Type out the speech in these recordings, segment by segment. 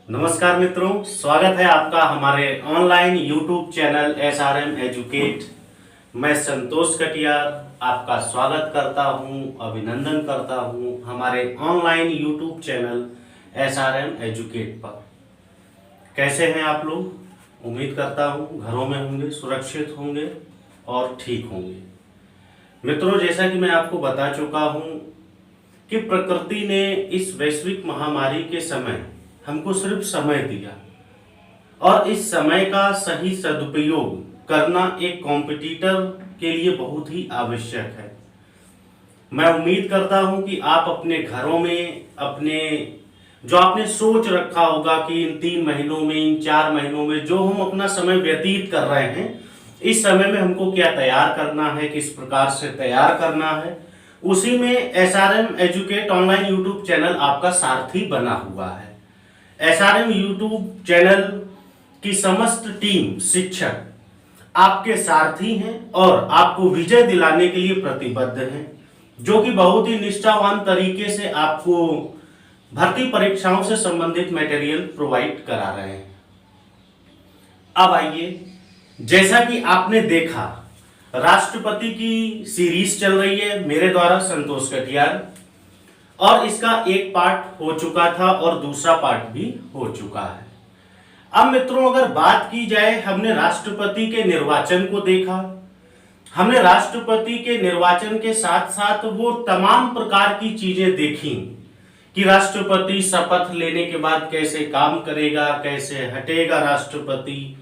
नमस्कार मित्रों, स्वागत है आपका हमारे online YouTube channel SRM educate. मैं संतोष कटियार आपका स्वागत करता हूं, अभिनंदन करता हूं हमारे online YouTube channel SRM educate पर। कैसे हैं आप लोग? उम्मीद करता हूं घरों में होंगे, सुरक्षित होंगे और ठीक होंगे। मित्रों, जैसा कि मैं आपको बता चुका हूं कि प्रकृति ने इस वैश्विक महामारी के समय हमको सिर्फ समय दिया और इस समय का सही सदुपयोग करना एक कॉम्पिटिटर के लिए बहुत ही आवश्यक है। मैं उम्मीद करता हूं कि आप अपने घरों में आपने सोच रखा होगा कि इन 3 महीनों में, इन 4 महीनों में जो हम अपना समय व्यतीत कर रहे हैं, इस समय में हमको क्या तैयार करना है, किस प्रकार से तैयार करना है, उसी में SRM educate online YouTube channel आपका सारथी बना हुआ है। SRM यूट्यूब चैनल की समस्त टीम शिक्षक आपके सारथी हैं और आपको विजय दिलाने के लिए प्रतिबद्ध हैं, जो कि बहुत ही निष्ठावान तरीके से आपको भर्ती परीक्षाओं से संबंधित मटेरियल प्रोवाइड करा रहे हैं। अब आइए, जैसा कि आपने देखा, राष्ट्रपति की सीरीज चल रही है मेरे द्वारा, संतोष कटियार, और इसका एक पार्ट हो चुका था और दूसरा पार्ट भी हो चुका है। अब मित्रों, अगर बात की जाए, हमने राष्ट्रपति के निर्वाचन को देखा। हमने राष्ट्रपति के निर्वाचन के साथ साथ वो तमाम प्रकार की चीजें देखी कि राष्ट्रपति शपथ लेने के बाद कैसे काम करेगा, कैसे हटेगा राष्ट्रपति,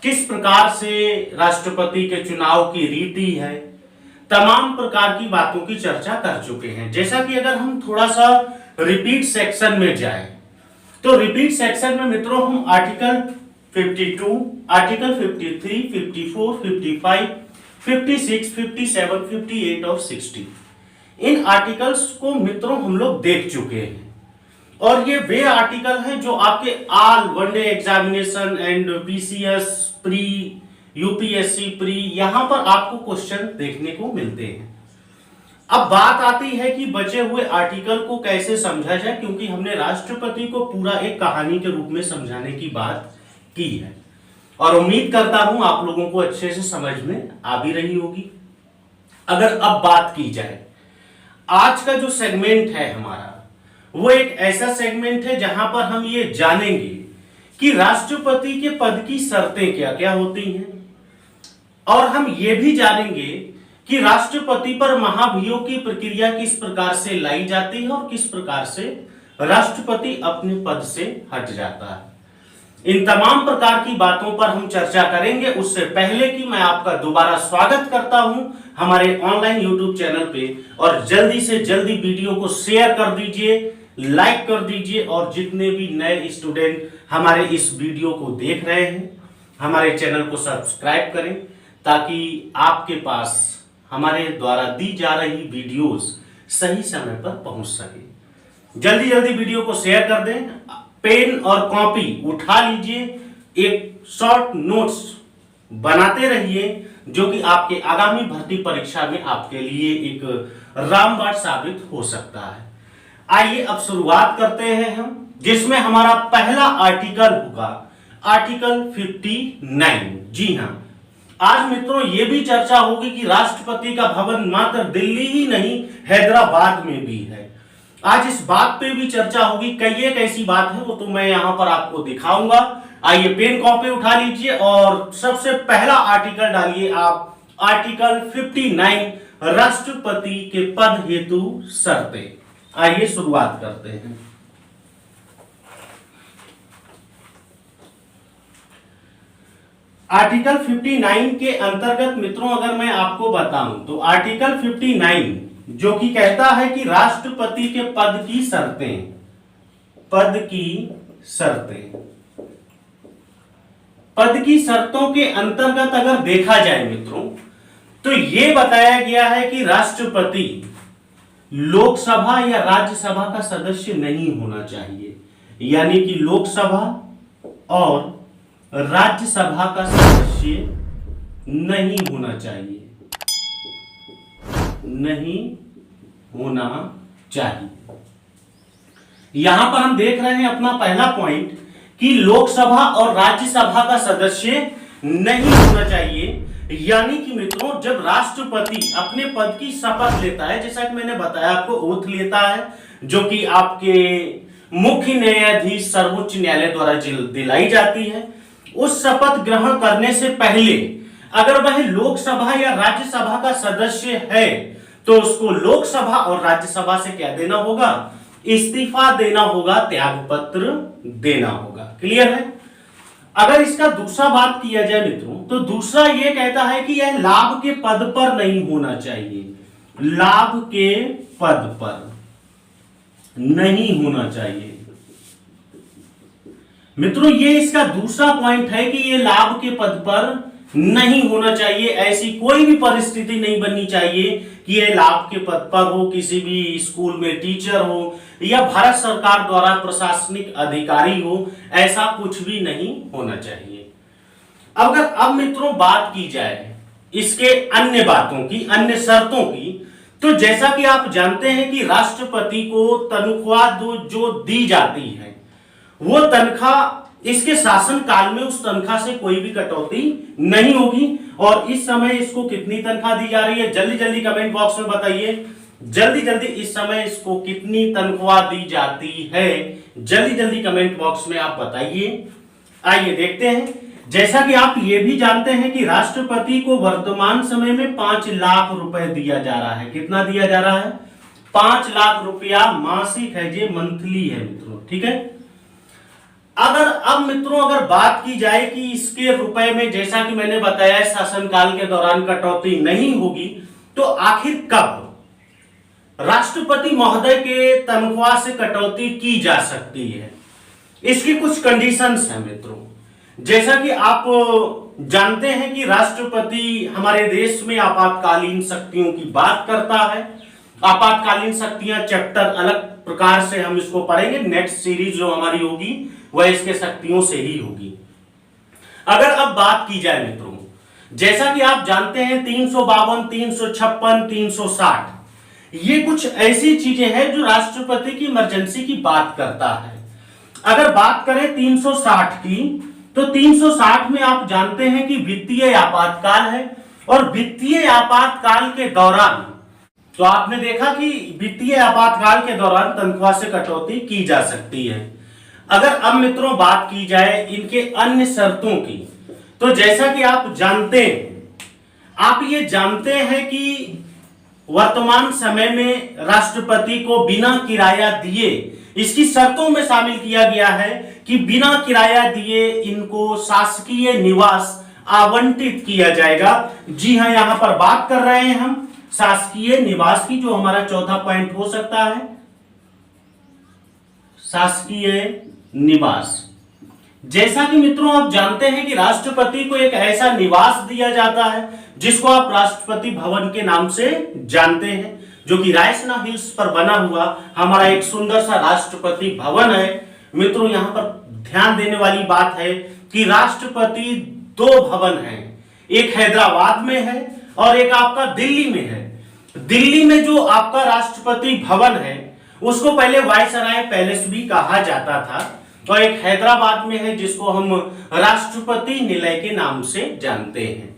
किस प्रकार से राष्ट्रपति के चुनाव की रीति है, तमाम प्रकार की बातों की चर्चा कर चुके हैं। जैसा कि अगर हम थोड़ा सा रिपीट सेक्शन में जाएं, तो रिपीट सेक्शन में मित्रों हम आर्टिकल 52, आर्टिकल 53, 54, 55, 56, 57, 58 और 60, इन आर्टिकल्स को मित्रों हम लोग देख चुके हैं। और ये वे आर्टिकल हैं जो आपके all one day examination and PCS pre, UPSC pre, यहां पर आपको क्वेश्चन देखने को मिलते हैं। अब बात आती है कि बचे हुए आर्टिकल को कैसे समझा जाए, क्योंकि हमने राष्ट्रपति को पूरा एक कहानी के रूप में समझाने की बात की है और उम्मीद करता हूं आप लोगों को अच्छे से समझ में आ भी रही होगी। अगर अब बात की जाए, आज का जो सेगमेंट है हमारा, वो एक ऐसा सेगमेंट है जहां पर हम ये जानेंगे कि राष्ट्रपति के पद की शर्तें क्या क्या होती हैं, और हम ये भी जानेंगे कि राष्ट्रपति पर महाभियोग की प्रक्रिया किस प्रकार से लाई जाती है और किस प्रकार से राष्ट्रपति अपने पद से हट जाता है। इन तमाम प्रकार की बातों पर हम चर्चा करेंगे। उससे पहले कि मैं आपका दोबारा स्वागत करता हूं हमारे ऑनलाइन यूट्यूब चैनल पे, और जल्दी से जल्दी वीडियो को शेयर कर दीजिए, लाइक कर दीजिए, और जितने भी नए स्टूडेंट हमारे इस वीडियो को देख रहे हैं, हमारे चैनल को सब्सक्राइब करें, ताकि आपके पास हमारे द्वारा दी जा रही वीडियोस सही समय पर पहुंच सके। जल्दी जल्दी वीडियो को शेयर कर दें, पेन और कॉपी उठा लीजिए, एक शॉर्ट नोट्स बनाते रहिए, जो कि आपके आगामी भर्ती परीक्षा में आपके लिए एक रामबाण साबित हो सकता है। आइए अब शुरुआत करते हैं हम, जिसमें हमारा पहला आर्टिकल होगा आर्टिकल 59। जी हां, आज मित्रों ये भी चर्चा होगी कि राष्ट्रपति का भवन मात्र दिल्ली ही नहीं, हैदराबाद में भी है। आज इस बात पे भी चर्चा होगी। कई एक ऐसी बात है, वो तो मैं यहां पर आपको दिखाऊंगा। आइए पेन कॉपी उठा लीजिए और सबसे पहला आर्टिकल डालिए आप, आर्टिकल 59, राष्ट्रपति के पद हेतु शर्तें। आइए शुरुआत करते हैं। आर्टिकल 59 के अंतर्गत मित्रों अगर मैं आपको बताऊं, तो आर्टिकल 59 जो कि कहता है कि राष्ट्रपति के पद की शर्तें, पद की शर्तें, पद की शर्तों के अंतर्गत अगर देखा जाए मित्रों, तो यह बताया गया है कि राष्ट्रपति लोकसभा या राज्यसभा का सदस्य नहीं होना चाहिए, यानी कि लोकसभा और राज्यसभा का सदस्य नहीं होना चाहिए, नहीं होना चाहिए। यहां पर हम देख रहे हैं अपना पहला पॉइंट कि लोकसभा और राज्यसभा का सदस्य नहीं होना चाहिए। यानी कि मित्रों, जब राष्ट्रपति अपने पद की शपथ लेता है, जैसा कि मैंने बताया आपको, ओथ लेता है, जो कि आपके मुख्य न्यायाधीश सर्वोच्च न्यायालय द्वारा दिलाई जाती है, उस शपथ ग्रहण करने से पहले अगर वह लोकसभा या राज्यसभा का सदस्य है तो उसको लोकसभा और राज्यसभा से क्या देना होगा? इस्तीफा देना होगा, त्याग पत्र देना होगा। क्लियर है? अगर इसका दूसरा बात किया जाए मित्रों, तो दूसरा यह कहता है कि यह लाभ के पद पर नहीं होना चाहिए, लाभ के पद पर नहीं होना चाहिए। मित्रों, ये इसका दूसरा पॉइंट है कि यह लाभ के पद पर नहीं होना चाहिए। ऐसी कोई भी परिस्थिति नहीं बननी चाहिए कि यह लाभ के पद पर हो, किसी भी स्कूल में टीचर हो या भारत सरकार द्वारा प्रशासनिक अधिकारी हो, ऐसा कुछ भी नहीं होना चाहिए। अब मित्रों बात की जाए इसके अन्य बातों की, अन्य शर्तों की, तो जैसा कि आप जानते हैं कि राष्ट्रपति को तनख्वाह जो दी जाती है, वो तनख्वाह इसके शासन काल में उस तनख्वाह से कोई भी कटौती नहीं होगी। और इस समय इसको कितनी तनख्वाह दी जा रही है, जल्दी जल्दी कमेंट बॉक्स में बताइए। जल्दी जल्दी इस समय इसको कितनी तनख्वाह दी जाती है, जल्दी जल्दी कमेंट बॉक्स में आप बताइए। आइए देखते हैं। जैसा कि आप ये भी जानते हैं कि राष्ट्रपति को वर्तमान समय में 5 लाख रुपए दिया जा रहा है। कितना दिया जा रहा है? 5 लाख रुपया मासिक है, ये मंथली है मित्रों। ठीक है। अब मित्रों अगर बात की जाए कि इसके रुपए में, जैसा कि मैंने बताया शासनकाल के दौरान कटौती नहीं होगी, तो आखिर कब राष्ट्रपति महोदय के तनख्वाह से कटौती की जा सकती है? इसकी कुछ कंडीशंस हैं मित्रों। जैसा कि आप जानते हैं कि राष्ट्रपति हमारे देश में आपातकालीन शक्तियों की बात करता है। आपातकालीन शक्तियां चैप्टर अलग प्रकार से हम इसको पढ़ेंगे। नेक्स्ट सीरीज जो हमारी होगी वह इसके शक्तियों से ही होगी। अगर अब बात की जाए मित्रों, जैसा कि आप जानते हैं 352, 356, 360 ये कुछ ऐसी चीजें हैं जो राष्ट्रपति की इमरजेंसी की बात करता है। अगर बात करें 360 की, तो 360 में आप जानते हैं कि वित्तीय आपातकाल है, और वित्तीय आपातकाल के दौरान तो आपने देखा कि वित्तीय आपातकाल के दौरान तनख्वाह से कटौती की जा सकती है। अगर अब मित्रों बात की जाए इनके अन्य शर्तों की, तो जैसा कि आप ये जानते हैं कि वर्तमान समय में राष्ट्रपति को बिना किराया दिए, इसकी शर्तों में शामिल किया गया है कि बिना किराया दिए इनको शासकीय निवास आवंटित किया जाएगा। जी हां, यहां पर बात कर रहे हैं हम शासकीय निवास की, जो हमारा चौथा पॉइंट हो सकता है, शासकीय निवास। जैसा कि मित्रों आप जानते हैं कि राष्ट्रपति को एक ऐसा निवास दिया जाता है जिसको आप राष्ट्रपति भवन के नाम से जानते हैं, जो कि रायसीना हिल्स पर बना हुआ हमारा एक सुंदर सा राष्ट्रपति भवन है। मित्रों यहां पर ध्यान देने वाली बात है कि राष्ट्रपति 2 भवन हैं, एक हैदराबाद में है और एक आपका दिल्ली में है। दिल्ली में जो आपका राष्ट्रपति भवन है उसको पहले वायसराय पैलेस भी कहा जाता था, और एक हैदराबाद में है जिसको हम राष्ट्रपति निलय के नाम से जानते हैं।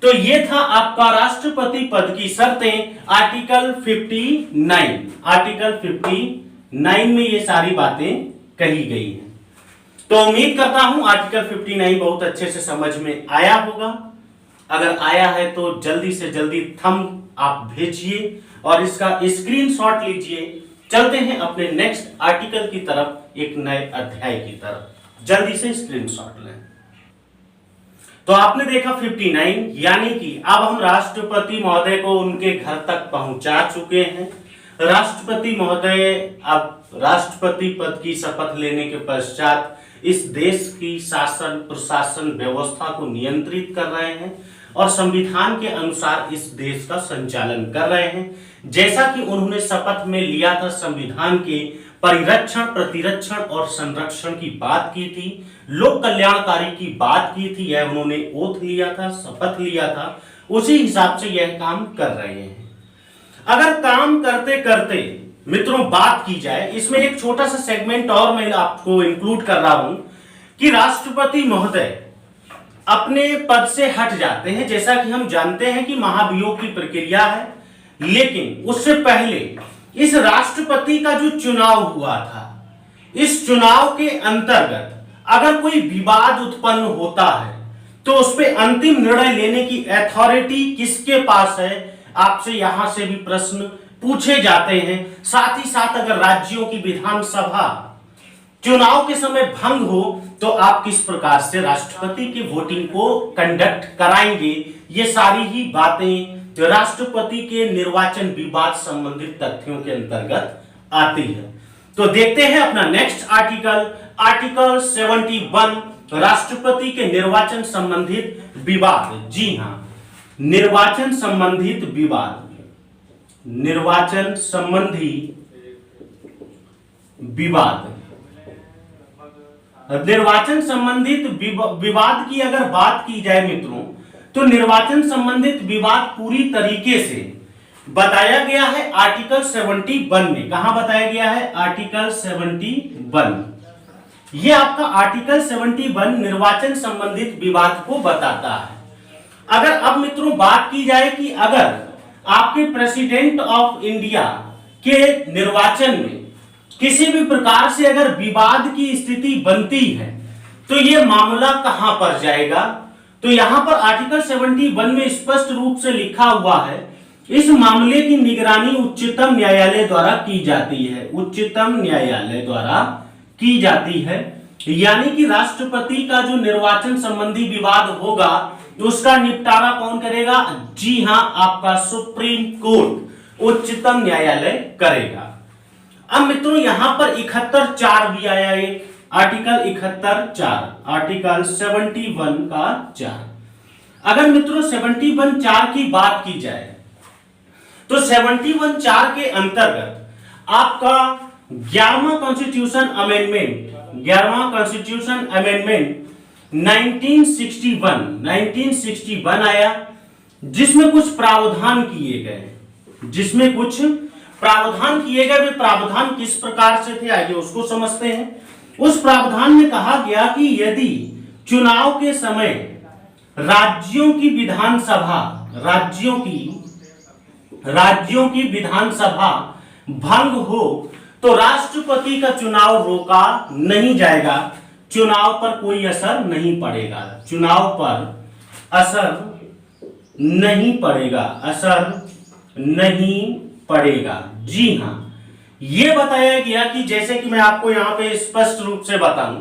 तो ये था आपका राष्ट्रपति पद की शर्तें, आर्टिकल 59। आर्टिकल 59 में ये सारी बातें कही गई हैं। तो उम्मीद करता हूं आर्टिकल 59 बहुत अच्छे से समझ में आया होगा। अगर आया है तो जल्दी से जल्दी थंब आप भेजिए और इसका स्क्रीनशॉट लीजिए। चलते हैं अपने नेक्स्ट आर्टिकल की तरफ, एक नए अध्याय की तरफ। जल्दी से स्क्रीनशॉट लें। तो आपने देखा 59, यानी कि अब हम राष्ट्रपति महोदय को उनके घर तक पहुंचा चुके हैं। राष्ट्रपति महोदय अब राष्ट्रपति पद की शपथ लेने के पश्चात इस देश की शासन प्रशासन व्यवस्था को नियंत्रित कर रहे हैं और संविधान के अनुसार इस देश का संचालन कर रहे हैं। जैसा कि उन्होंने शपथ में लिया था, संविधान के परिरक्षण, प्रतिरक्षण और संरक्षण की बात की थी, लोक कल्याणकारी की बात की थी, यह उन्होंने ओथ लिया था, शपथ लिया था, उसी हिसाब से यह काम कर रहे हैं। अगर काम करते करते मित्रों बात की जाए, इसमें एक छोटा सा सेगमेंट और मैं आपको इंक्लूड कर रहा हूं कि राष्ट्रपति महोदय अपने पद से हट जाते हैं। जैसा कि हम जानते हैं कि महाभियोग की प्रक्रिया है, लेकिन उससे पहले इस राष्ट्रपति का जो चुनाव हुआ था, इस चुनाव के अंतर्गत अगर कोई विवाद उत्पन्न होता है तो उस पर अंतिम निर्णय लेने की अथॉरिटी किसके पास है, आपसे यहां से भी प्रश्न पूछे जाते हैं। साथ ही साथ अगर राज्यों की विधानसभा चुनाव के समय भंग हो तो आप किस प्रकार से राष्ट्रपति की वोटिंग को कंडक्ट कराएंगे, ये सारी ही बातें जो राष्ट्रपति के निर्वाचन विवाद संबंधित तथ्यों के अंतर्गत आती है। तो देखते हैं अपना नेक्स्ट आर्टिकल, आर्टिकल 71, राष्ट्रपति के निर्वाचन संबंधित विवाद। जी हां, निर्वाचन संबंधित विवाद, निर्वाचन संबंधी विवाद। निर्वाचन संबंधित विवाद की अगर बात की जाए मित्रों, तो निर्वाचन संबंधित विवाद पूरी तरीके से बताया गया है आर्टिकल 71 में। कहां बताया गया है? आर्टिकल 71। यह आपका आर्टिकल 71 निर्वाचन संबंधित विवाद को बताता है। अगर अब मित्रों बात की जाए कि अगर आपके प्रेसिडेंट ऑफ इंडिया के निर्वाचन में किसी भी प्रकार से अगर विवाद की स्थिति बनती है तो यह मामला कहां पर जाएगा? तो यहां पर आर्टिकल 71 में स्पष्ट रूप से लिखा हुआ है, इस मामले की निगरानी उच्चतम न्यायालय द्वारा की जाती है। उच्चतम न्यायालय द्वारा की जाती है, यानी कि राष्ट्रपति का जो निर्वाचन संबंधी विवाद होगा उसका निपटारा कौन करेगा? जी हां, आपका सुप्रीम कोर्ट, उच्चतम न्यायालय करेगा। अब मित्रों यहां पर 71(4) भी आया, एक आर्टिकल 71(4), आर्टिकल 71 का 4। अगर मित्रों 71(4) की बात की जाए तो 71(4) के अंतर्गत आपका 11वां कॉन्स्टिट्यूशन अमेंडमेंट, 11वां कॉन्स्टिट्यूशन अमेंडमेंट 1961 आया, जिसमें कुछ प्रावधान किए गए, जिसमें कुछ प्रावधान किए गए। वे प्रावधान किस प्रकार से थे आइए उसको समझते हैं। उस प्रावधान में कहा गया कि यदि चुनाव के समय राज्यों की विधानसभा भंग हो तो राष्ट्रपति का चुनाव रोका नहीं जाएगा, चुनाव पर कोई असर नहीं पड़ेगा, चुनाव पर असर नहीं पड़ेगा, असर नहीं पड़ेगा। जी हां, यह बताया गया कि जैसे कि मैं आपको यहां पे स्पष्ट रूप से बताऊं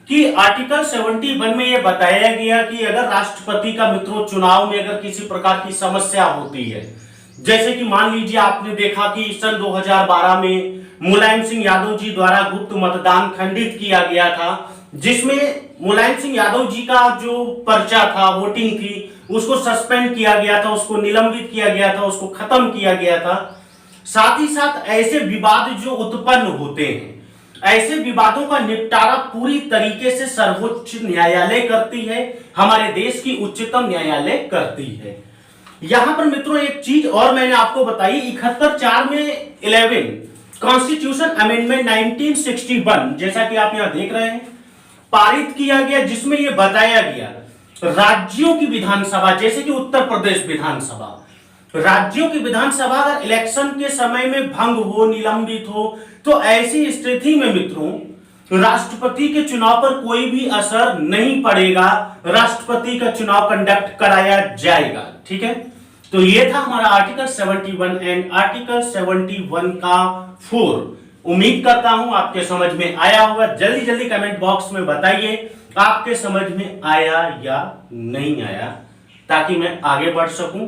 कि आर्टिकल 71 में यह बताया गया कि अगर राष्ट्रपति का मित्रों चुनाव में अगर किसी प्रकार की समस्या होती है, जैसे कि मान लीजिए आपने देखा कि सन 2012 में मुलायम सिंह यादव जी द्वारा गुप्त मतदान खंडित किया गया था, जिसमें मुलायम सिंह यादव जी का जो पर्चा था, वोटिंग थी, उसको सस्पेंड किया गया था, उसको निलंबित किया गया था, उसको खत्म किया गया था। साथ ही साथ ऐसे विवाद जो उत्पन्न होते हैं, ऐसे विवादों का निपटारा पूरी तरीके से सर्वोच्च न्यायालय करती है, हमारे देश की उच्चतम न्यायालय करती है। यहां पर मित्रों एक चीज और मैंने आपको बताई, 71(4) में 11 कॉन्स्टिट्यूशन अमेंडमेंट 1961, जैसा कि आप यहां देख रहे हैं, पारित किया गया, जिसमें यह बताया गया राज्यों की विधानसभा, जैसे कि उत्तर प्रदेश विधानसभा, राज्यों की विधानसभा अगर इलेक्शन के समय में भंग हो, निलंबित हो, तो ऐसी स्थिति में मित्रों राष्ट्रपति के चुनाव पर कोई भी असर नहीं पड़ेगा, राष्ट्रपति का चुनाव कंडक्ट कराया जाएगा। ठीक है, तो यह था हमारा आर्टिकल 71 एंड आर्टिकल 71 का 4। उम्मीद करता हूं आपके समझ में आया होगा। जल्दी जल्दी कमेंट बॉक्स में बताइए आपके समझ में आया या नहीं आया, ताकि मैं आगे बढ़ सकूं।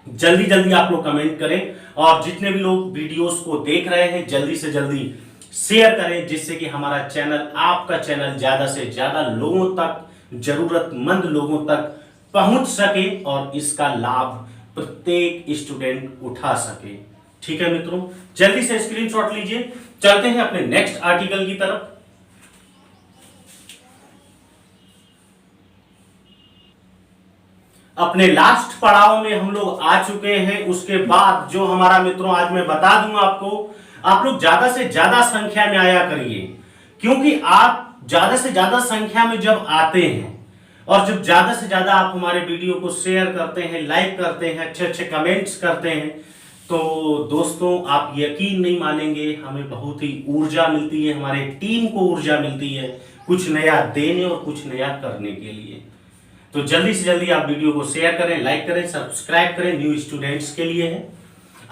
जल्दी जल्दी आप लोग कमेंट करें, और जितने भी लोग वीडियोस को देख रहे हैं जल्दी से जल्दी शेयर करें, जिससे कि हमारा चैनल, आपका चैनल ज्यादा से ज्यादा लोगों तक, जरूरतमंद लोगों तक पहुंच सके और इसका लाभ प्रत्येक स्टूडेंट उठा सके। ठीक है मित्रों, जल्दी से स्क्रीनशॉट लीजिए। चलते हैं अपने नेक्स्ट आर्टिकल की तरफ। अपने लास्ट पड़ाव में हम लोग आ चुके हैं। उसके बाद जो हमारा मित्रों आज मैं बता दूंगा आपको, आप लोग ज्यादा से ज्यादा संख्या में आया करिए, क्योंकि आप ज्यादा से ज्यादा संख्या में जब आते हैं और जब ज्यादा से ज्यादा आप हमारे वीडियो को शेयर करते हैं, लाइक करते हैं, अच्छे अच्छे कमेंट्स करते हैं, तो दोस्तों आप यकीन नहीं मानेंगे, हमें बहुत ही ऊर्जा मिलती है, हमारे टीम को ऊर्जा मिलती है कुछ नया देने और कुछ नया करने के लिए। तो जल्दी से जल्दी आप वीडियो को शेयर करें, लाइक करें, सब्सक्राइब करें, न्यू स्टूडेंट्स के लिए है।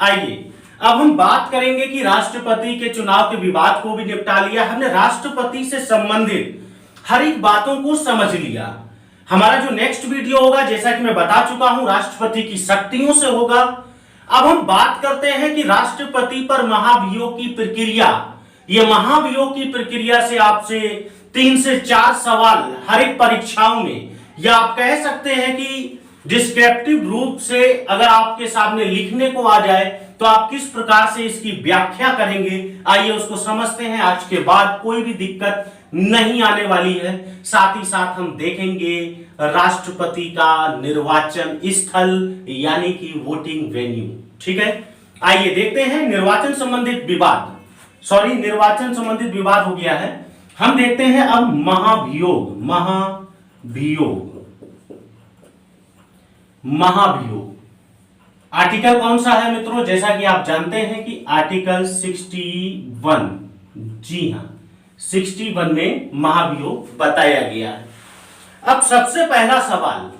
आइए अब हम बात करेंगे कि राष्ट्रपति के चुनाव के विवाद को भी निपटा लिया हमने, राष्ट्रपति से संबंधित हर एक बातों को समझ लिया। हमारा जो नेक्स्ट वीडियो होगा, जैसा कि मैं बता चुका हूं, राष्ट्रपति की शक्तियों से होगा। अब हम बात करते हैं कि राष्ट्रपति पर महाभियोग की प्रक्रिया, यह महाभियोग की प्रक्रिया से आपसे 3 से 4 सवाल हर एक परीक्षाओं में, या आप कह सकते हैं कि डिस्क्रिप्टिव रूप से अगर आपके सामने लिखने को आ जाए तो आप किस प्रकार से इसकी व्याख्या करेंगे, आइए उसको समझते हैं। आज के बाद कोई भी दिक्कत नहीं आने वाली है। साथ ही साथ हम देखेंगे राष्ट्रपति का निर्वाचन स्थल यानी कि वोटिंग वेन्यू। ठीक है, आइए देखते हैं निर्वाचन संबंधित विवाद, निर्वाचन संबंधित विवाद हो गया है। हम देखते हैं अब महाभियोग आर्टिकल कौन सा है मित्रों, जैसा कि आप जानते हैं कि आर्टिकल 61, जी हां 61 में महाभियोग बताया गया है। अब सबसे पहला सवाल,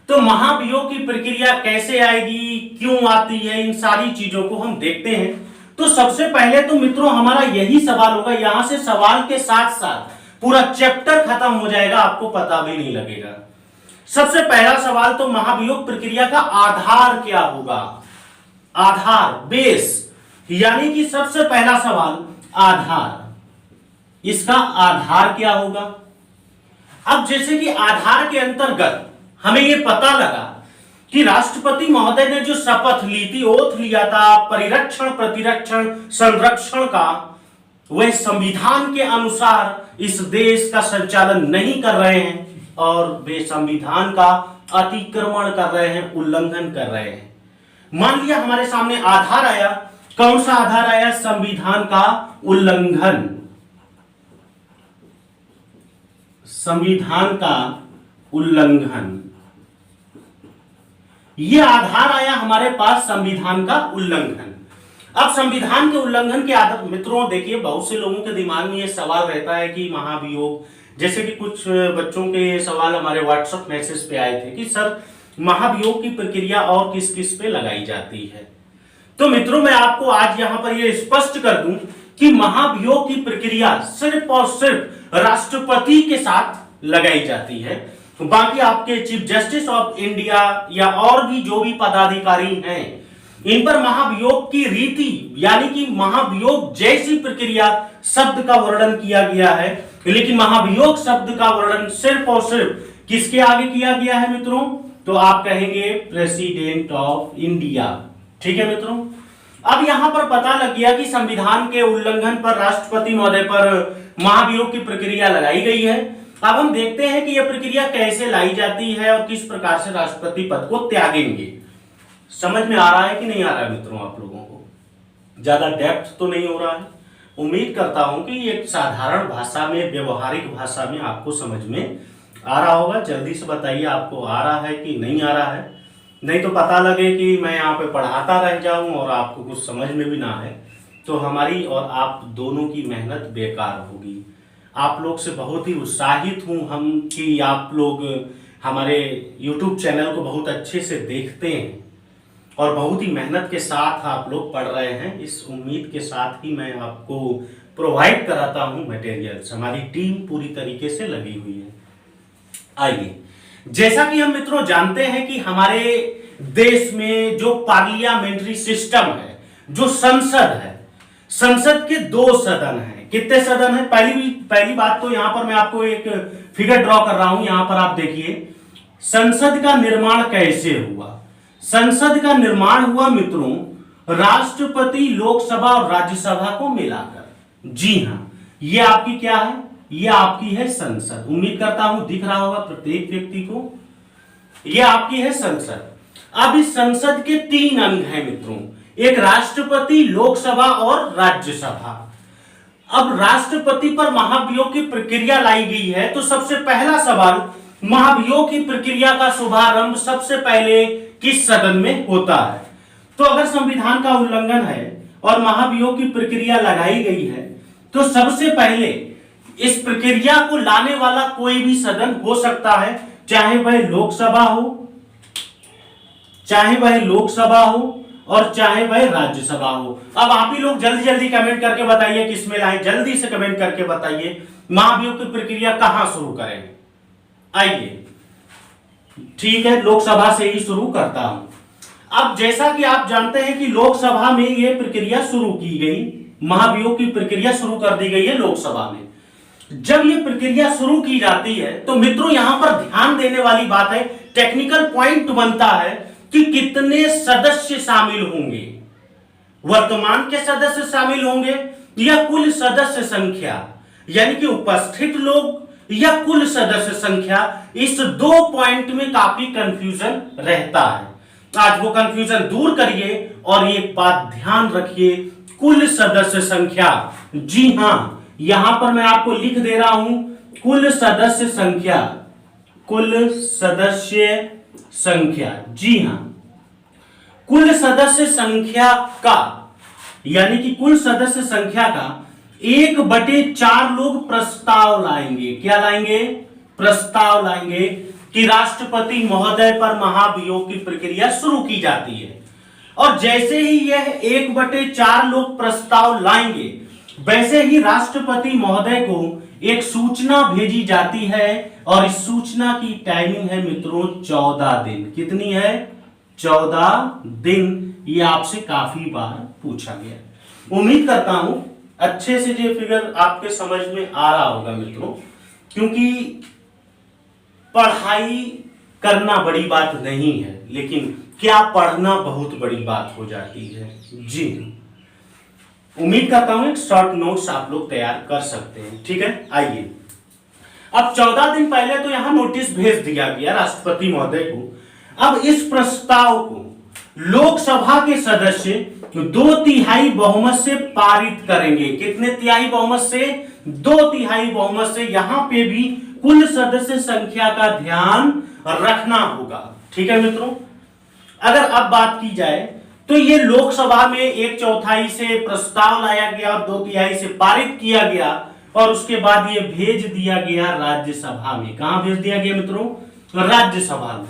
तो महाभियोग की प्रक्रिया कैसे आएगी, क्यों आती है, इन सारी चीजों को हम देखते हैं। तो सबसे पहले तो मित्रों हमारा यही सवाल होगा, यहां से सवाल के साथ साथ पूरा चैप्टर खत्म हो जाएगा, आपको पता भी नहीं लगेगा। सबसे पहला सवाल, तो महाभियोग प्रक्रिया का आधार क्या होगा, आधार, बेस, यानी कि सबसे पहला सवाल आधार, इसका आधार क्या होगा। अब जैसे कि आधार के अंतर्गत हमें यह पता लगा कि राष्ट्रपति महोदय ने जो शपथ ली थी, ओथ लिया था परिरक्षण, प्रतिरक्षण, संरक्षण का, वह संविधान के अनुसार इस देश का संचालन नहीं कर रहे हैं और वे संविधान का अतिक्रमण कर रहे हैं, उल्लंघन कर रहे हैं। मान लिया हमारे सामने आधार आया, कौन सा आधार आया, संविधान का उल्लंघन, संविधान का उल्लंघन, यह आधार आया हमारे पास, संविधान का उल्लंघन। अब संविधान के उल्लंघन के आधार, मित्रों देखिए बहुत से लोगों के दिमाग में यह सवाल रहता है कि महाभियोग, जैसे कि कुछ बच्चों के सवाल हमारे व्हाट्सएप मैसेज पे आए थे कि सर महाभियोग की प्रक्रिया और किस किस पे लगाई जाती है। तो मित्रों मैं आपको आज यहां पर यह स्पष्ट कर दूं कि महाभियोग की प्रक्रिया सिर्फ और सिर्फ राष्ट्रपति के साथ लगाई जाती है, बाकी आपके चीफ जस्टिस ऑफ इंडिया या और भी जो भी पदाधिकारी हैं, इन पर महाभियोग की रीति यानी कि महाभियोग जैसी प्रक्रिया शब्द का वर्णन किया गया है, लेकिन महाभियोग शब्द का वर्णन सिर्फ और सिर्फ किसके आगे किया गया है मित्रों, तो आप कहेंगे प्रेसिडेंट ऑफ इंडिया। ठीक है मित्रों, अब यहां पर पता लग गया कि संविधान के उल्लंघन पर राष्ट्रपति महोदय पर महाभियोग की प्रक्रिया लगाई गई है। अब हम देखते हैं कि यह प्रक्रिया कैसे लाई जाती है और किस प्रकार से राष्ट्रपति पद को त्यागेंगे। समझ में आ रहा है कि नहीं आ रहा है मित्रों, आप लोगों को ज्यादा डेप्थ तो नहीं हो रहा है। उम्मीद करता हूं कि एक साधारण भाषा में, व्यवहारिक भाषा में आपको समझ में आ रहा होगा। जल्दी से बताइए आपको आ रहा है कि नहीं आ रहा है, नहीं तो पता लगे कि मैं यहाँ पे पढ़ाता रह जाऊं और आपको कुछ समझ में भी ना आए, तो हमारी और आप दोनों की मेहनत बेकार होगी। आप लोग से बहुत ही उत्साहित हूं हम कि आप लोग हमारे YouTube चैनल को बहुत अच्छे से देखते हैं और बहुत ही मेहनत के साथ आप लोग पढ़ रहे हैं। इस उम्मीद के साथ ही मैं आपको प्रोवाइड कराता हूं मटेरियल्स। हमारी टीम पूरी तरीके से लगी हुई है। आइए, जैसा कि हम मित्रों जानते हैं कि हमारे देश में जो पार्लियामेंट्री सिस्टम है, जो संसद है, संसद के 2 सदन हैं। कितने सदन हैं? पहली बात तो यहां पर मैं आपको एक फिगर ड्रॉ कर रहा हूं। यहां पर आप देखिए संसद का निर्माण कैसे हुआ। संसद का निर्माण हुआ मित्रों राष्ट्रपति, लोकसभा और राज्यसभा को मिलाकर। जी हां, ये आपकी क्या है? ये आपकी है संसद। उम्मीद करता हूं दिख रहा होगा प्रत्येक व्यक्ति को। ये आपकी है संसद। अब इस संसद के 3 अंग हैं मित्रों, एक राष्ट्रपति, लोकसभा और राज्यसभा। अब राष्ट्रपति पर महाभियोग की प्रक्रिया लाई गई है, तो सबसे पहला सवाल, महाभियोग की प्रक्रिया का शुभारंभ सबसे पहले किस सदन में होता है? तो अगर संविधान का उल्लंघन है और महाभियोग की प्रक्रिया लगाई गई है, तो सबसे पहले इस प्रक्रिया को लाने वाला कोई भी सदन हो सकता है, चाहे वह लोकसभा हो और चाहे वह राज्यसभा हो। अब आप ही लोग जल्दी जल्दी कमेंट करके बताइए किसमें लाएं, जल्दी से कमेंट करके बताइए महाभियोग की प्रक्रिया कहां शुरू करें। आइए, ठीक है, लोकसभा से ही शुरू करता हूं। अब जैसा कि आप जानते हैं कि लोकसभा में यह प्रक्रिया शुरू की गई, महाभियोग की प्रक्रिया शुरू कर दी गई है लोकसभा में। जब यह प्रक्रिया शुरू की जाती है तो मित्रों यहां पर ध्यान देने वाली बात है, टेक्निकल पॉइंट बनता है कि कितने सदस्य शामिल होंगे, वर्तमान के सदस्य शामिल होंगे या कुल सदस्य संख्या, यानी कि उपस्थित लोग या कुल सदस्य संख्या। इस दो पॉइंट में काफी कंफ्यूजन रहता है। आज वो कंफ्यूजन दूर करिए और एक बात ध्यान रखिए, कुल सदस्य संख्या। जी हां, यहां पर मैं आपको लिख दे रहा हूं कुल सदस्य संख्या, कुल सदस्य संख्या। जी हां, कुल सदस्य संख्या का, यानी कि कुल सदस्य संख्या का 1/4 लोग प्रस्ताव लाएंगे। क्या लाएंगे? प्रस्ताव लाएंगे कि राष्ट्रपति महोदय पर महाभियोग की प्रक्रिया शुरू की जाती है। और जैसे ही यह 1/4 लोग प्रस्ताव लाएंगे, वैसे ही राष्ट्रपति महोदय को एक सूचना भेजी जाती है और इस सूचना की टाइमिंग है मित्रों 14 दिन। कितनी है? 14 दिन। ये आपसे काफी बार पूछा गया। उम्मीद करता हूं अच्छे से ये फिगर आपके समझ में आ रहा होगा मित्रों, क्योंकि पढ़ाई करना बड़ी बात नहीं है, लेकिन क्या पढ़ना बहुत बड़ी बात हो जाती है। जी, उम्मीद करता हूं एक शॉर्ट नोट्स आप लोग तैयार कर सकते हैं। ठीक है, आइए, अब 14 दिन पहले तो यहां नोटिस भेज दिया गया राष्ट्रपति महोदय को। अब इस प्रस्ताव को लोकसभा के सदस्य 2/3 बहुमत से पारित करेंगे। कितने तिहाई बहुमत से? 2/3 बहुमत से। यहां पे भी कुल सदस्य संख्या का ध्यान रखना होगा। ठीक है मित्रों, अगर अब बात की जाए तो ये लोकसभा में 1/4 से प्रस्ताव लाया गया और 2/3 से पारित किया गया और उसके बाद ये भेज दिया गया राज्यसभा में। कहां भेज दिया गया मित्रों? राज्यसभा में।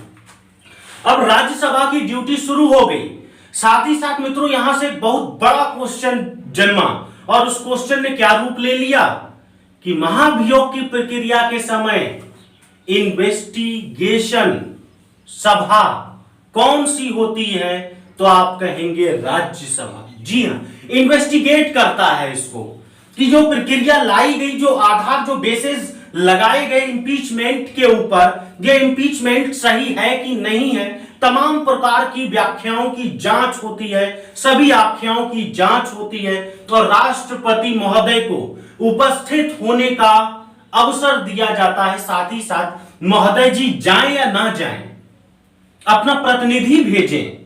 अब राज्यसभा की ड्यूटी शुरू हो गई। साथ ही साथ मित्रों यहां से एक बहुत बड़ा क्वेश्चन जन्मा और उस क्वेश्चन ने क्या रूप ले लिया कि महाभियोग की प्रक्रिया के समय इन्वेस्टिगेशन सभा कौन सी होती है? तो आप कहेंगे राज्यसभा। जी हां, इन्वेस्टिगेट करता है इसको कि जो प्रक्रिया लाई गई, जो आधार, जो बेसिस लगाए गए इंपीचमेंट के ऊपर, ये इंपीचमेंट सही है कि नहीं है, तमाम प्रकार की व्याख्याओं की जांच होती है, सभी आख्याओं की जांच होती है और राष्ट्रपति महोदय को उपस्थित होने का अवसर दिया जाता है। साथ ही साथ महोदय जी जाएं या ना जाएं, अपना प्रतिनिधि भेजें,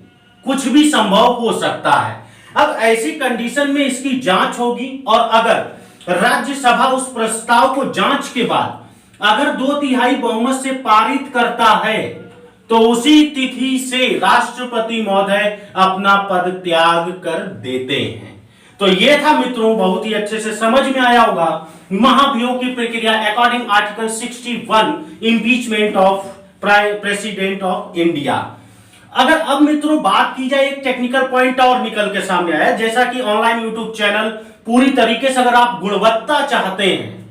कुछ भी संभव हो सकता है। अब ऐसी कंडीशन में इसकी जांच होगी और अगर राज्यसभा उस प्रस्ताव को जांच के बाद अगर 2/3 बहुमत से पारित करता है तो उसी तिथि से राष्ट्रपति महोदय अपना पद त्याग कर देते हैं। तो यह था मित्रों, बहुत ही अच्छे से समझ में आया होगा महाभियोग की प्रक्रिया according article 61 impeachment of president of India. अगर अब मित्रों बात की जाए, एक टेक्निकल पॉइंट और निकल के सामने आया, जैसा कि ऑनलाइन यूट्यूब चैनल पूरी तरीके से अगर आप गुणवत्ता चाहते हैं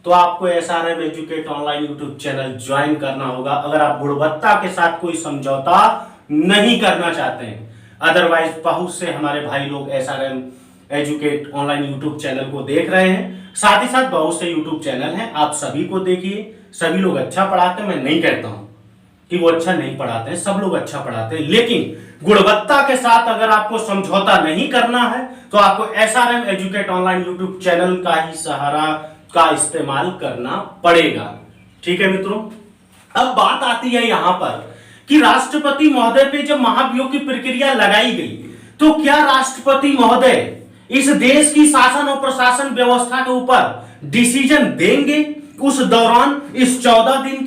तो आपको SRM educate online YouTube channel join करना होगा, अगर आप गुणवत्ता के साथ कोई समझौता नहीं करना चाहते हैं। अदरवाइज बहुत से हमारे भाई लोग SRM educate online YouTube channel को देख रहे हैं, साथ ही साथ बहुत से यूट्यूब चैनल हैं, आप सभी को देखिए। सभी लोग अच्छा पढ़ाते हैं, मैं नहीं कहता हूं कि वो अच्छा नहीं पढ़ाते हैं, सब लोग अच्छा पढ़ाते हैं, लेकिन गुणवत्ता के साथ अगर आपको समझौता नहीं करना है तो आपको SRM educate online YouTube channel का ही सहारा का इस्तेमाल करना पड़ेगा। ठीक है मित्रों, अब बात आती है यहां पर कि राष्ट्रपति महोदय पे जब महाभियोग की प्रक्रिया लगाई गई तो क्या राष्ट्रपति महोदय इस देश की शासन और प्रशासन व्यवस्था के ऊपर डिसीजन देंगे उस दौरान, इस 14 दिन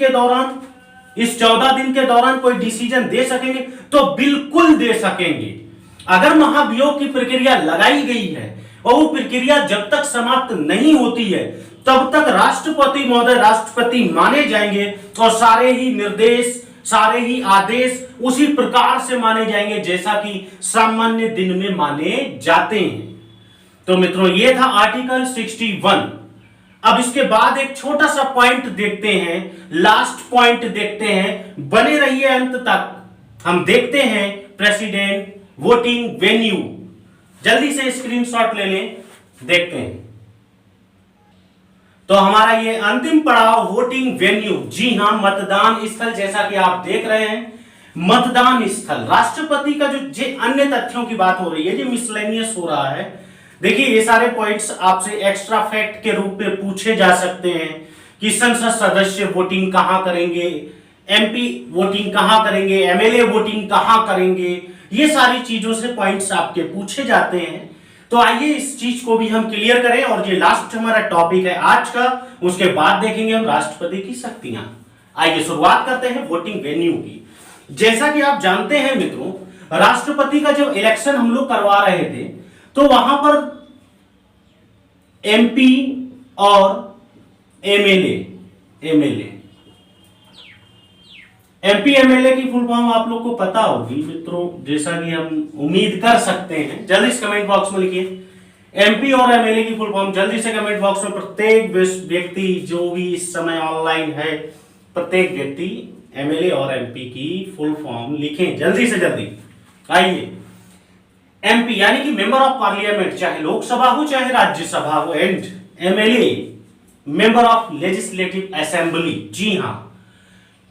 के दौरान कोई डिसीजन दे सकेंगे? तो बिल्कुल दे सकेंगे। अगर महाभियोग की प्रक्रिया लगाई गई है और वो प्रक्रिया जब तक समाप्त नहीं होती है तब तक राष्ट्रपति महोदय राष्ट्रपति माने जाएंगे और सारे ही निर्देश, सारे ही आदेश उसी प्रकार से माने जाएंगे जैसा कि सामान्य दिन में माने जाते हैं। तो मित्रों, ये था आर्टिकल 61। अब इसके बाद एक छोटा सा पॉइंट देखते हैं, लास्ट पॉइंट देखते हैं, बने रहिए अंत तक। हम देखते हैं प्रेसिडेंट वोटिंग वेन्यू। जल्दी से स्क्रीनशॉट ले लें, देखते हैं। तो हमारा ये अंतिम पड़ाव वोटिंग वेन्यू, जी हां, मतदान स्थल। जैसा कि आप देख रहे हैं, मतदान स्थल। राष्ट्रपति का जो अन्य तथ्यों की बात हो रही है, जो मिसलेनियस हो रहा है, देखिए ये सारे पॉइंट्स आपसे एक्स्ट्रा फैक्ट के रूप में पूछे जा सकते हैं कि संसद सदस्य वोटिंग कहां करेंगे, एमपी वोटिंग कहां करेंगे, एमएलए वोटिंग कहां करेंगे, ये सारी चीजों से पॉइंट्स आपके पूछे जाते हैं। तो आइए इस चीज को भी हम क्लियर करें, और ये लास्ट हमारा टॉपिक है आज का। उसके बाद देखेंगे हम राष्ट्रपति की शक्तियां। आइए शुरुआत करते हैं वोटिंग वेन्यू की। जैसा कि आप जानते हैं मित्रों, राष्ट्रपति का जब इलेक्शन हम लोग करवा रहे थे तो वहां पर एमपी और एमएलए एमपी एमएलए की फुल फॉर्म आप लोग को पता होगी मित्रों, जैसा कि हम उम्मीद कर सकते हैं। जल्दी से कमेंट बॉक्स में लिखिए एमपी और एमएलए की फुल फॉर्म। जल्दी से कमेंट बॉक्स में प्रत्येक व्यक्ति जो भी इस समय ऑनलाइन है, प्रत्येक व्यक्ति एमएलए और एमपी की फुल फॉर्म लिखें जल्दी से जल्दी। आइए, एमपी यानी कि मेंबर ऑफ पार्लियामेंट, चाहे लोकसभा हो चाहे राज्यसभा हो, and MLA member of legislative assembly. जी हां,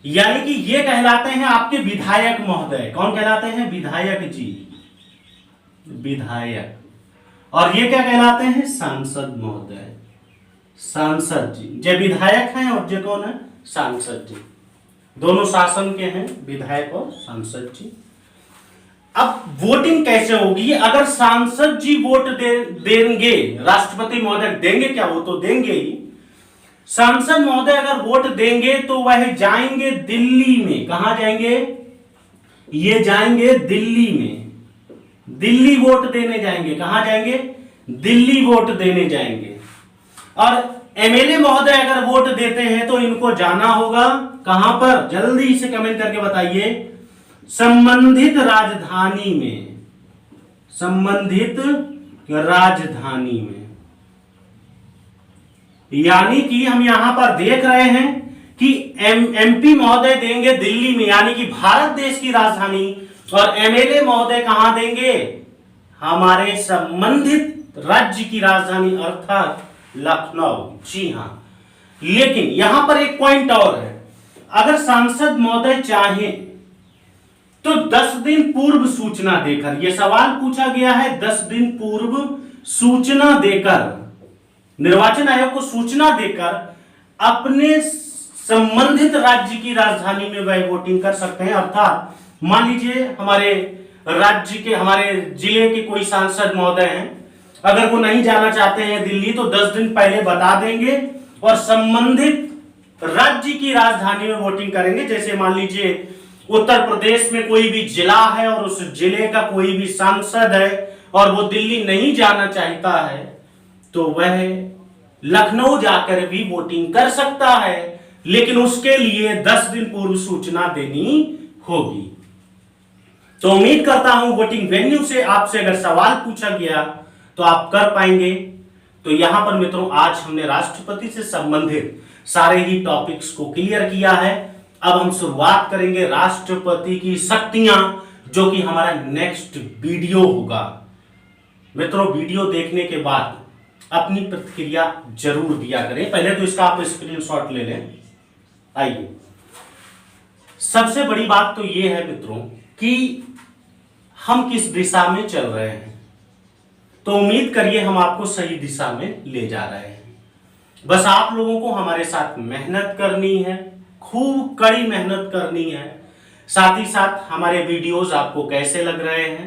यानी कि ये कहलाते हैं आपके विधायक महोदय। कौन कहलाते हैं? विधायक जी, विधायक। और ये क्या कहलाते हैं? सांसद महोदय, सांसद जी। जे विधायक हैं और जे कौन है? सांसद जी। दोनों शासन के हैं, विधायक और सांसद जी। अब वोटिंग कैसे होगी? अगर सांसद जी वोट देंगे, राष्ट्रपति महोदय देंगे क्या? वो तो देंगे ही। सांसद महोदय अगर वोट देंगे तो वह जाएंगे दिल्ली में। कहां जाएंगे? ये जाएंगे दिल्ली में, दिल्ली वोट देने जाएंगे। कहां जाएंगे? दिल्ली वोट देने जाएंगे। और एमएलए महोदय अगर वोट देते हैं तो इनको जाना होगा कहां पर? जल्दी से कमेंट करके बताइए। संबंधित राजधानी में, संबंधित राजधानी में। यानी कि हम यहां पर देख रहे हैं कि एमपी महोदय देंगे दिल्ली में, यानी कि भारत देश की राजधानी, और एमएलए महोदय कहां देंगे? हमारे संबंधित राज्य की राजधानी अर्थात लखनऊ। जी हां, लेकिन यहां पर एक पॉइंट और है। अगर सांसद महोदय चाहें तो 10 दिन पूर्व सूचना देकर, यह सवाल पूछा गया है, 10 दिन पूर्व सूचना देकर, निर्वाचन आयोग को सूचना देकर अपने संबंधित राज्य की राजधानी में वह वोटिंग कर सकते हैं। अर्थात मान लीजिए हमारे राज्य के, हमारे जिले के कोई सांसद महोदय हैं, अगर वो नहीं जाना चाहते हैं दिल्ली तो 10 दिन पहले बता देंगे और संबंधित राज्य की राजधानी में वोटिंग करेंगे। जैसे मान लीजिए उत्तर प्रदेश में कोई भी जिला है और उस जिले का कोई भी सांसद है और वो दिल्ली नहीं जाना चाहता है तो वह लखनऊ जाकर भी वोटिंग कर सकता है, लेकिन उसके लिए 10 दिन पूर्व सूचना देनी होगी। तो उम्मीद करता हूं वोटिंग वेन्यू से आपसे अगर सवाल पूछा गया तो आप कर पाएंगे। तो यहां पर मित्रों आज हमने राष्ट्रपति से संबंधित सारे ही टॉपिक्स को क्लियर किया है। अब हम शुरुआत करेंगे राष्ट्रपति की शक्तियां, जो कि हमारा नेक्स्ट वीडियो होगा। मित्रों, वीडियो देखने के बाद अपनी प्रतिक्रिया जरूर दिया करें। पहले तो इसका आप स्क्रीनशॉट ले लें। आइए, सबसे बड़ी बात तो यह है मित्रों कि हम किस दिशा में चल रहे हैं। तो उम्मीद करिए हम आपको सही दिशा में ले जा रहे हैं। बस आप लोगों को हमारे साथ मेहनत करनी है, खूब कड़ी मेहनत करनी है। साथ ही साथ हमारे वीडियोस आपको कैसे लग रहे हैं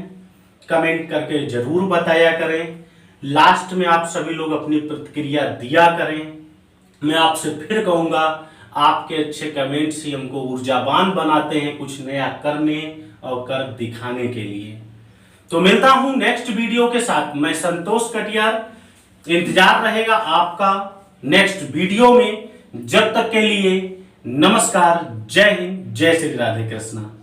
कमेंट करके जरूर बताया करें। लास्ट में आप सभी लोग अपनी प्रतिक्रिया दिया करें। मैं आपसे फिर कहूंगा, आपके अच्छे कमेंट्स ही हमको ऊर्जावान बनाते हैं कुछ नया करने और कर दिखाने के लिए। तो मिलता हूं नेक्स्ट वीडियो के साथ। मैं संतोष कटियार, इंतजार रहेगा आपका नेक्स्ट वीडियो में। जब तक के लिए नमस्कार, जय हिंद, जय श्री राधे कृष्णा।